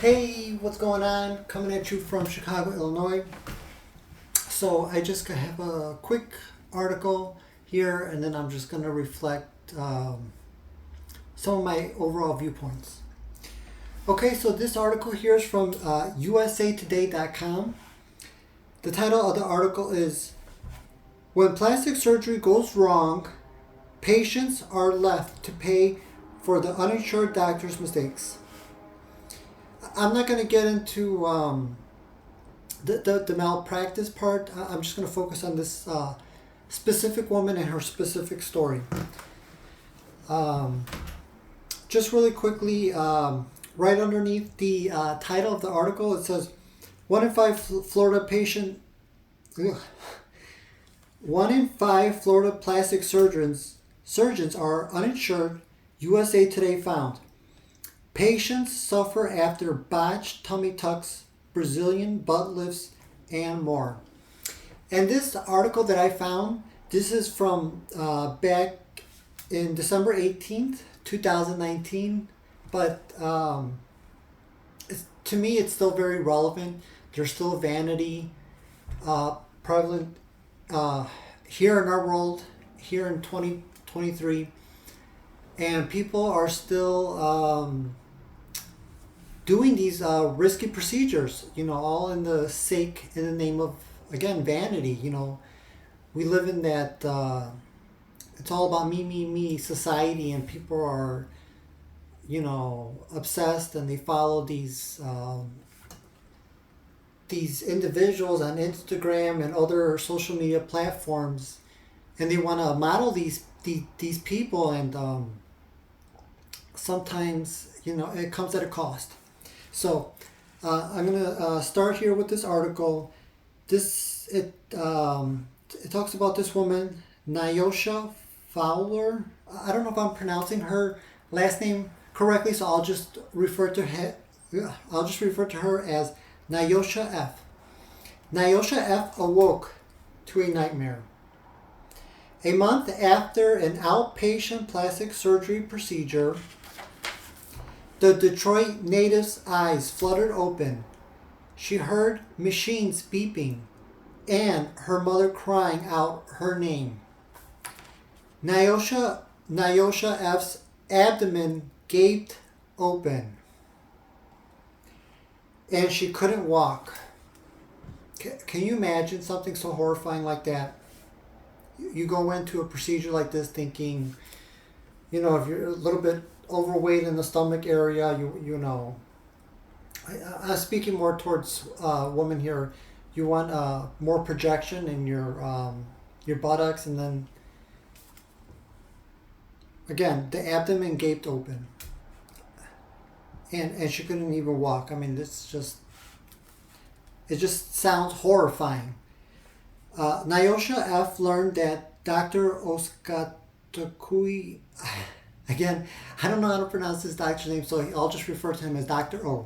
Hey, what's going on? Coming at you from Chicago, Illinois. So I just have a quick article here, and then I'm just going to reflect some of my overall viewpoints. Okay, so this article here is from usatoday.com. The title of the article is When Plastic Surgery Goes Wrong, Patients Are Left to Pay for the Uninsured Doctor's Mistakes. I'm not going to get into the malpractice part. I'm just going to focus on this specific woman and her specific story. Just really quickly, right underneath the title of the article, it says, 1 in 5 Florida patient... Ugh. 1 in 5 Florida plastic surgeons are uninsured, USA Today found. Patients suffer after botched tummy tucks, Brazilian butt lifts, and more. And this article that I found, this is from back in December 18th, 2019. But to me, it's still very relevant. There's still vanity prevalent here in our world, here in 2023. And people are still doing these risky procedures, all in the name of, again, vanity. We live in that, it's all about me society, and people are, obsessed, and they follow these individuals on Instagram and other social media platforms, and they want to model these people, and sometimes, it comes at a cost. So I'm going to start here with this article. It talks about this woman, Nyosha Fowler. I don't know if I'm pronouncing her last name correctly, so I'll just refer to her as Nyosha F. Nyosha F awoke to a nightmare. A month after an outpatient plastic surgery procedure, the Detroit native's eyes fluttered open. She heard machines beeping and her mother crying out her name. Nyosha F's abdomen gaped open, and she couldn't walk. Can you imagine something so horrifying like that? You go into a procedure like this thinking, if you're a little bit overweight in the stomach area, I'm speaking more towards women here. You want more projection in your buttocks, and then again, the abdomen gaped open, and she couldn't even walk. I mean, it just sounds horrifying. Nyosha F learned that Dr. Oskatakui, again, I don't know how to pronounce this doctor's name, so I'll just refer to him as Dr. O.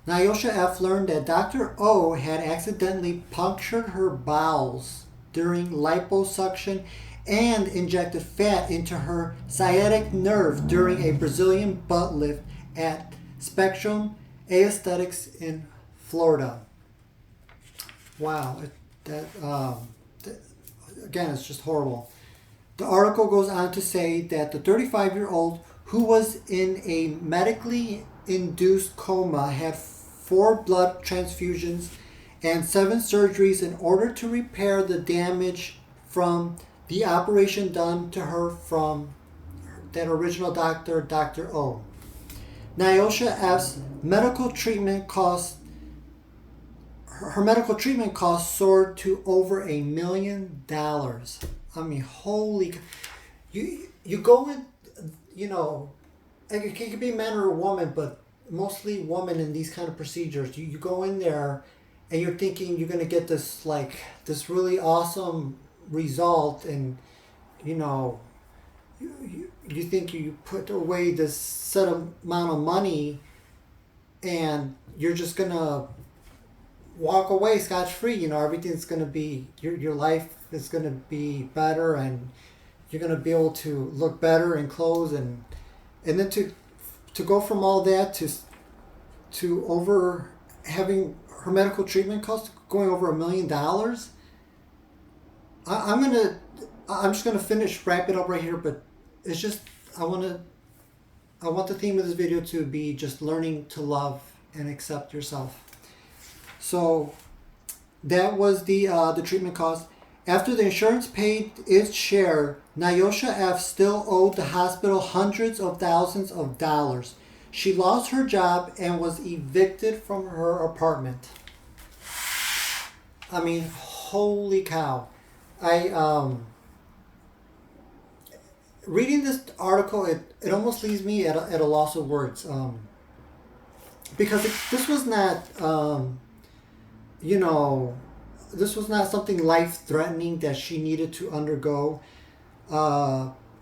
Nyosha F learned that Dr. O had accidentally punctured her bowels during liposuction and injected fat into her sciatic nerve during a Brazilian butt lift at Spectrum Aesthetics in Florida. Wow. Again, it's just horrible. The article goes on to say that the 35-year-old, who was in a medically induced coma, had 4 blood transfusions and 7 surgeries in order to repair the damage from the operation done to her from that original doctor, Dr. O. Nyosha F's medical treatment costs soared to over $1 million. I mean, holy... You go in, it could be man or a woman, but mostly woman in these kind of procedures. You go in there and you're thinking you're going to get this really awesome result, and you think you put away this set amount of money and you're just going to walk away scotch-free. Everything's going to be, your life is going to be better, and you're going to be able to look better in clothes, and then to go from all that to to over having her medical treatment costs going over $1 million. I'm just gonna wrap it up right here. But it's just I want the theme of this video to be just learning to love and accept yourself. So that was the treatment cost. After the insurance paid its share, Nyosha F. still owed the hospital hundreds of thousands of dollars. She lost her job and was evicted from her apartment. I mean, holy cow. Reading this article, it almost leaves me at a loss of words. Because this was not, this was not something life-threatening that she needed to undergo.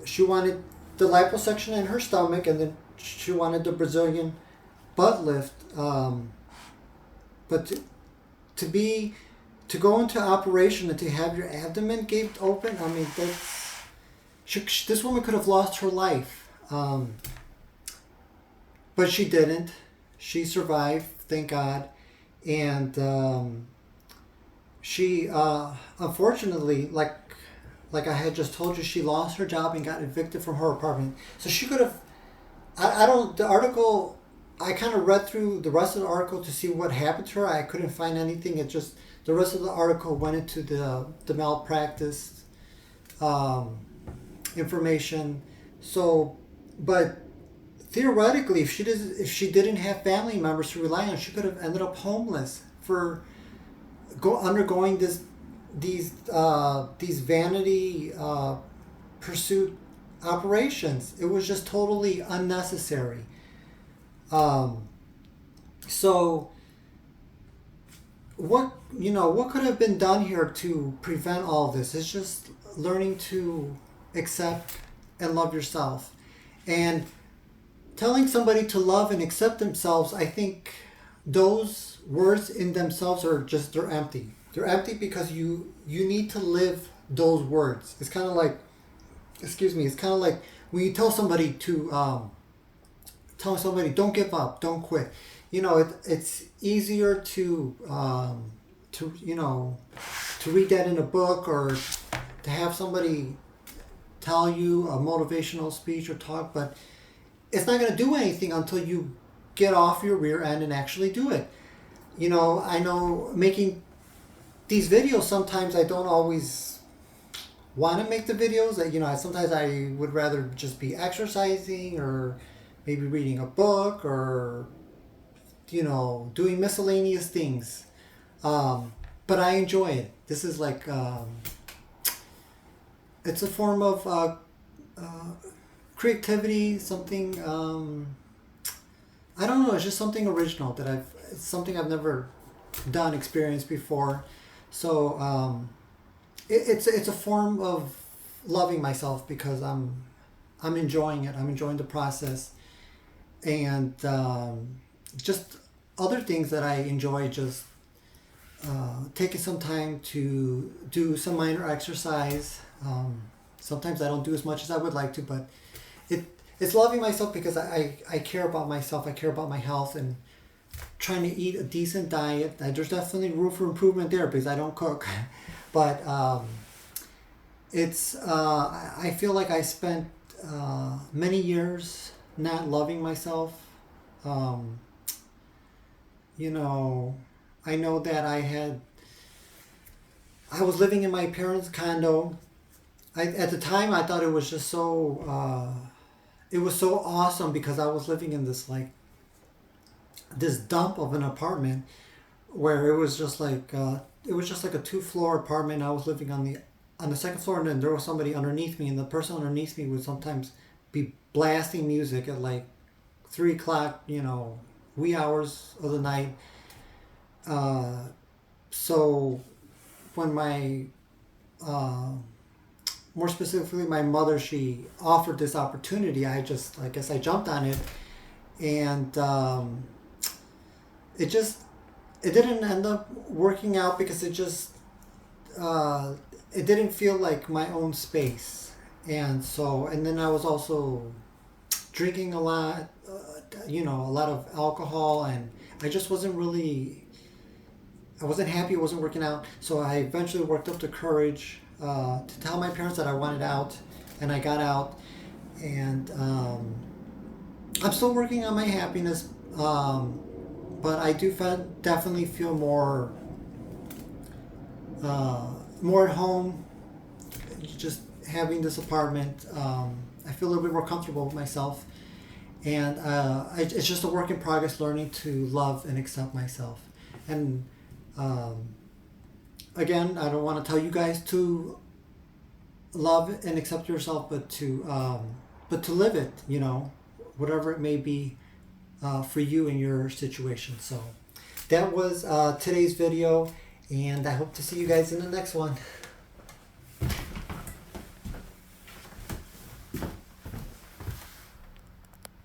She wanted the liposuction in her stomach, and then she wanted the Brazilian butt lift. But to go into operation and to have your abdomen gaped open, I mean, this woman could have lost her life. But she didn't. She survived, thank God. And she, unfortunately, like I had just told you, she lost her job and got evicted from her apartment. So she could have, the article, I kind of read through the rest of the article to see what happened to her. I couldn't find anything. It just, the rest of the article went into the malpractice information. So, but theoretically, if she didn't have family members to rely on, she could have ended up homeless for undergoing these vanity pursuit operations. It was just totally unnecessary. So what could have been done here to prevent all this? It's just learning to accept and love yourself, and telling somebody to love and accept themselves. I think those words in themselves they're empty. They're empty because you need to live those words. It's kind of like, when you tell somebody don't give up, don't quit. It's easier to read that in a book, or to have somebody tell you a motivational speech or talk, but it's not going to do anything until you get off your rear end and actually do it. I know making these videos, sometimes I don't always want to make the videos. Sometimes I would rather just be exercising, or maybe reading a book, or doing miscellaneous things. But I enjoy it. This is like it's a form of creativity, something, I don't know, it's just something original it's something I've never experienced before. So it's a form of loving myself, because I'm enjoying it. I'm enjoying the process. And just other things that I enjoy, just taking some time to do some minor exercise. Sometimes I don't do as much as I would like to, but it's loving myself, because I care about myself. I care about my health, and trying to eat a decent diet. There's definitely room for improvement there, because I don't cook. But I feel like I spent many years not loving myself. I know that I was living in my parents' condo. At the time, I thought it was just so, it was so awesome, because I was living in this dump of an apartment, where it was just like a 2-floor apartment. I was living on the second floor, and then there was somebody underneath me, and the person underneath me would sometimes be blasting music at 3 o'clock, wee hours of the night. So when more specifically, my mother, she offered this opportunity, I guess I jumped on it, and it didn't end up working out, because it didn't feel like my own space. And then I was also drinking a lot, a lot of alcohol, and I just wasn't really, I wasn't happy, it wasn't working out. So I eventually worked up the courage to tell my parents that I wanted out, and I got out. And I'm still working on my happiness, but I do definitely feel more at home. Just having this apartment, I feel a little bit more comfortable with myself, and it's just a work in progress, learning to love and accept myself. And again, I don't want to tell you guys to love and accept yourself, but to live it. You know, whatever it may be for you in your situation. So that was today's video, and I hope to see you guys in the next one.